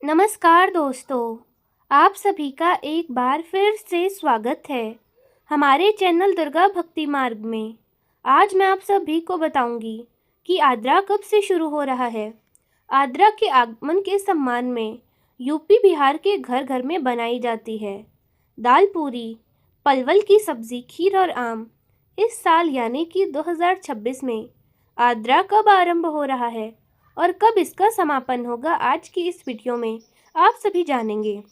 नमस्कार दोस्तों, आप सभी का एक बार फिर से स्वागत है हमारे चैनल दुर्गा भक्ति मार्ग में। आज मैं आप सभी को बताऊंगी कि आद्रा कब से शुरू हो रहा है। आद्रा के आगमन के सम्मान में यूपी बिहार के घर घर में बनाई जाती है दाल पूरी, पलवल की सब्जी, खीर और आम। इस साल यानी कि 2026 में आद्रा कब आरंभ हो रहा है और कब इसका समापन होगा, आज की इस वीडियो में आप सभी जानेंगे।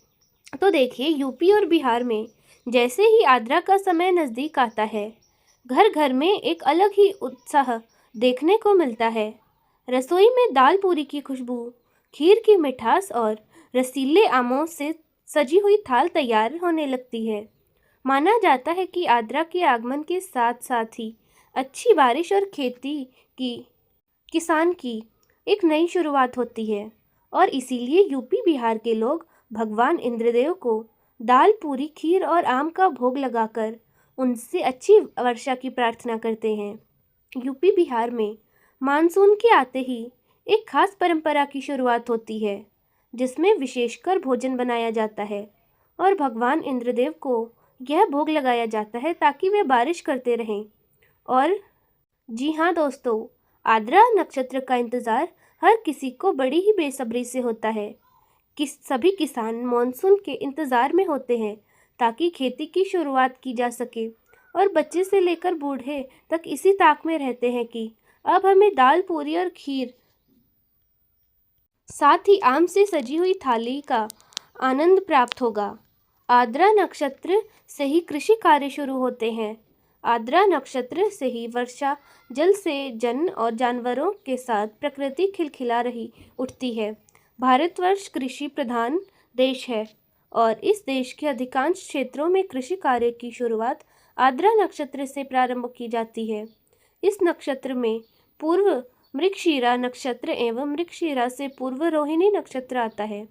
तो देखिए, यूपी और बिहार में जैसे ही आद्रा का समय नज़दीक आता है, घर घर में एक अलग ही उत्साह देखने को मिलता है। रसोई में दाल पूरी की खुशबू, खीर की मिठास और रसीले आमों से सजी हुई थाल तैयार होने लगती है। माना जाता है कि आद्रा के आगमन के साथ साथ ही अच्छी बारिश और खेती की किसान की एक नई शुरुआत होती है और इसीलिए यूपी बिहार के लोग भगवान इंद्रदेव को दाल पूरी, खीर और आम का भोग लगाकर उनसे अच्छी वर्षा की प्रार्थना करते हैं। यूपी बिहार में मानसून के आते ही एक खास परंपरा की शुरुआत होती है जिसमें विशेषकर भोजन बनाया जाता है और भगवान इंद्रदेव को यह भोग लगाया जाता है ताकि वे बारिश करते रहें। और जी हाँ दोस्तों, आद्रा नक्षत्र का इंतज़ार हर किसी को बड़ी ही बेसब्री से होता है कि सभी किसान मॉनसून के इंतज़ार में होते हैं ताकि खेती की शुरुआत की जा सके और बच्चे से लेकर बूढ़े तक इसी ताक में रहते हैं कि अब हमें दाल पूरी और खीर, साथ ही आम से सजी हुई थाली का आनंद प्राप्त होगा। आद्रा नक्षत्र से ही कृषि कार्य शुरू होते हैं। आद्रा नक्षत्र से ही वर्षा जल से जन और जानवरों के साथ प्रकृति खिलखिला रही उठती है। भारतवर्ष कृषि प्रधान देश है और इस देश के अधिकांश क्षेत्रों में कृषि कार्य की शुरुआत आद्रा नक्षत्र से प्रारंभ की जाती है। इस नक्षत्र में पूर्व मृगशिरा नक्षत्र एवं मृगशिरा से पूर्व रोहिणी नक्षत्र आता है।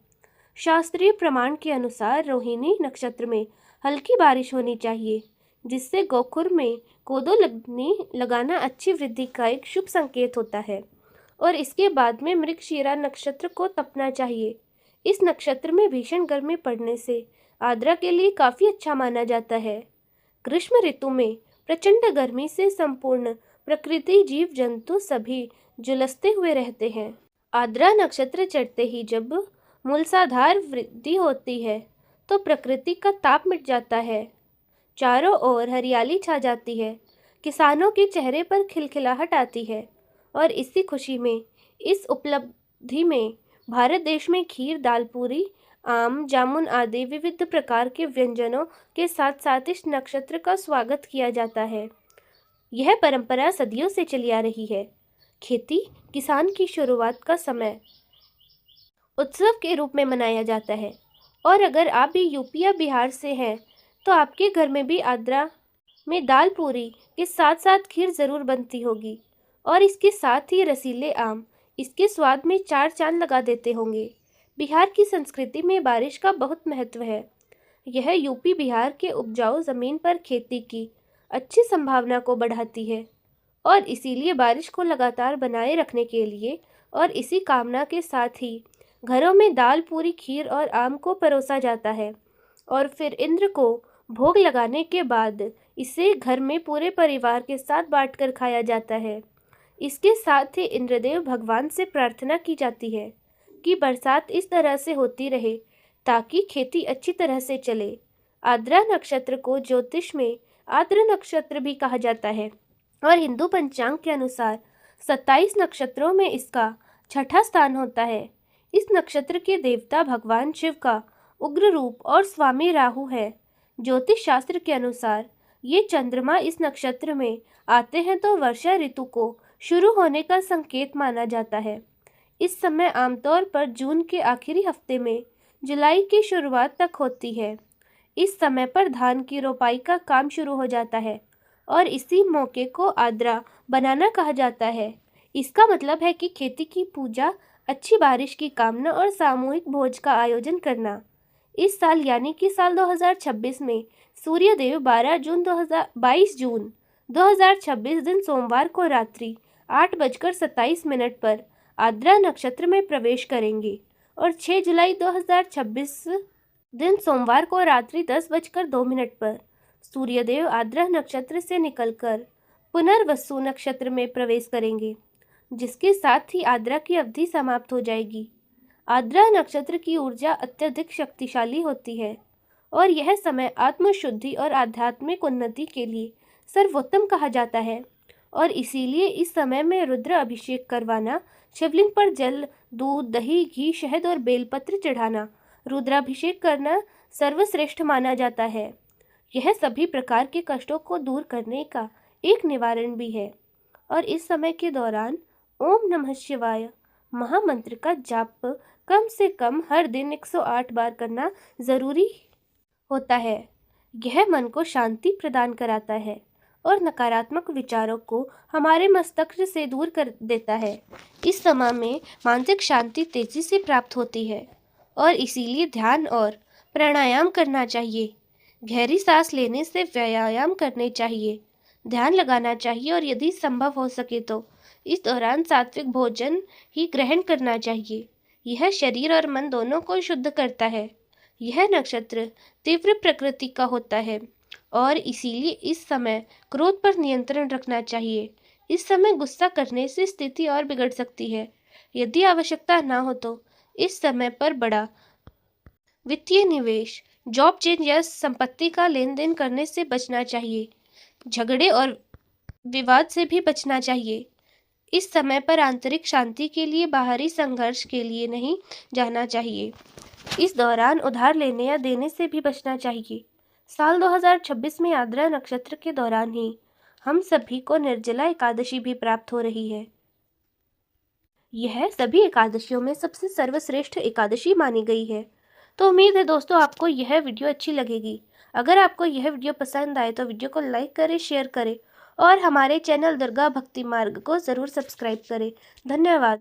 शास्त्रीय प्रमाण के अनुसार रोहिणी नक्षत्र में हल्की बारिश होनी चाहिए जिससे गोखुर में कोदो लगाना अच्छी वृद्धि का एक शुभ संकेत होता है और इसके बाद में मृगशिरा नक्षत्र को तपना चाहिए। इस नक्षत्र में भीषण गर्मी पड़ने से आद्रा के लिए काफ़ी अच्छा माना जाता है। ग्रीष्म ऋतु में प्रचंड गर्मी से संपूर्ण प्रकृति, जीव जंतु सभी झुलसते हुए रहते हैं। आद्रा नक्षत्र चढ़ते ही जब मूलसाधार वृद्धि होती है तो प्रकृति का ताप मिट जाता है, चारों ओर हरियाली छा जाती है, किसानों के चेहरे पर खिलखिलाहट आती है और इसी खुशी में, इस उपलब्धि में भारत देश में खीर, दाल पूरी, आम, जामुन आदि विविध प्रकार के व्यंजनों के साथ साथ इस नक्षत्र का स्वागत किया जाता है। यह परंपरा सदियों से चली आ रही है। खेती किसान की शुरुआत का समय उत्सव के रूप में मनाया जाता है और अगर आप भी यूपी या बिहार से हैं तो आपके घर में भी आद्रा में दाल पूरी के साथ साथ खीर ज़रूर बनती होगी और इसके साथ ही रसीले आम इसके स्वाद में चार चांद लगा देते होंगे। बिहार की संस्कृति में बारिश का बहुत महत्व है। यह यूपी बिहार के उपजाऊ ज़मीन पर खेती की अच्छी संभावना को बढ़ाती है और इसीलिए बारिश को लगातार बनाए रखने के लिए और इसी कामना के साथ ही घरों में दाल पूरी, खीर और आम को परोसा जाता है और फिर इंद्र को भोग लगाने के बाद इसे घर में पूरे परिवार के साथ बांटकर खाया जाता है। इसके साथ ही इंद्रदेव भगवान से प्रार्थना की जाती है कि बरसात इस तरह से होती रहे ताकि खेती अच्छी तरह से चले। आद्रा नक्षत्र को ज्योतिष में आद्र नक्षत्र भी कहा जाता है और हिंदू पंचांग के अनुसार 27 नक्षत्रों में इसका छठा स्थान होता है। इस नक्षत्र के देवता भगवान शिव का उग्र रूप और स्वामी राहु है। ज्योतिष शास्त्र के अनुसार ये चंद्रमा इस नक्षत्र में आते हैं तो वर्षा ऋतु को शुरू होने का संकेत माना जाता है। इस समय आमतौर पर जून के आखिरी हफ्ते में जुलाई की शुरुआत तक होती है। इस समय पर धान की रोपाई का काम शुरू हो जाता है और इसी मौके को आद्रा बनाना कहा जाता है। इसका मतलब है कि खेती की पूजा, अच्छी बारिश की कामना और सामूहिक भोज का आयोजन करना। इस साल यानी कि साल 2026 में सूर्यदेव 22 जून 2026 दिन सोमवार को रात्रि 8:27 पर आद्रा नक्षत्र में प्रवेश करेंगे और 6 जुलाई 2026 दिन सोमवार को रात्रि 10:02 पर सूर्यदेव आद्रा नक्षत्र से निकलकर पुनर्वसु नक्षत्र में प्रवेश करेंगे, जिसके साथ ही आद्रा की अवधि समाप्त हो जाएगी। आद्रा नक्षत्र की ऊर्जा अत्यधिक शक्तिशाली होती है और यह समय आत्मशुद्धि और आध्यात्मिक उन्नति के लिए सर्वोत्तम कहा जाता है और इसीलिए इस समय में रुद्र अभिषेक करवाना, शिवलिंग पर जल, दूध, दही, घी, शहद और बेलपत्र चढ़ाना, रुद्राभिषेक करना सर्वश्रेष्ठ माना जाता है। यह सभी प्रकार के कष्टों को दूर करने का एक निवारण भी है और इस समय के दौरान ओम नमः शिवाय महामंत्र का जाप कम से कम हर दिन 108 बार करना जरूरी होता है। यह मन को शांति प्रदान कराता है और नकारात्मक विचारों को हमारे मस्तिष्क से दूर कर देता है। इस समय में मानसिक शांति तेजी से प्राप्त होती है और इसीलिए ध्यान और प्राणायाम करना चाहिए। गहरी सांस लेने से व्यायाम करने चाहिए, ध्यान लगाना चाहिए और यदि संभव हो सके तो इस दौरान सात्विक भोजन ही ग्रहण करना चाहिए। यह शरीर और मन दोनों को शुद्ध करता है। यह नक्षत्र तीव्र प्रकृति का होता है और इसीलिए इस समय क्रोध पर नियंत्रण रखना चाहिए। इस समय गुस्सा करने से स्थिति और बिगड़ सकती है। यदि आवश्यकता ना हो तो इस समय पर बड़ा वित्तीय निवेश, जॉब चेंज या संपत्ति का लेन देन करने से बचना चाहिए। झगड़े और विवाद से भी बचना चाहिए। इस समय पर आंतरिक शांति के लिए बाहरी संघर्ष के लिए नहीं जाना चाहिए। इस दौरान उधार लेने या देने से भी बचना चाहिए। साल 2026 में आद्रा नक्षत्र के दौरान ही हम सभी को निर्जला एकादशी भी प्राप्त हो रही है। यह सभी एकादशियों में सबसे सर्वश्रेष्ठ एकादशी मानी गई है। तो उम्मीद है दोस्तों आपको यह वीडियो अच्छी लगेगी। अगर आपको यह वीडियो पसंद आए तो वीडियो को लाइक करें, शेयर करें और हमारे चैनल दुर्गा भक्ति मार्ग को ज़रूर सब्सक्राइब करें। धन्यवाद।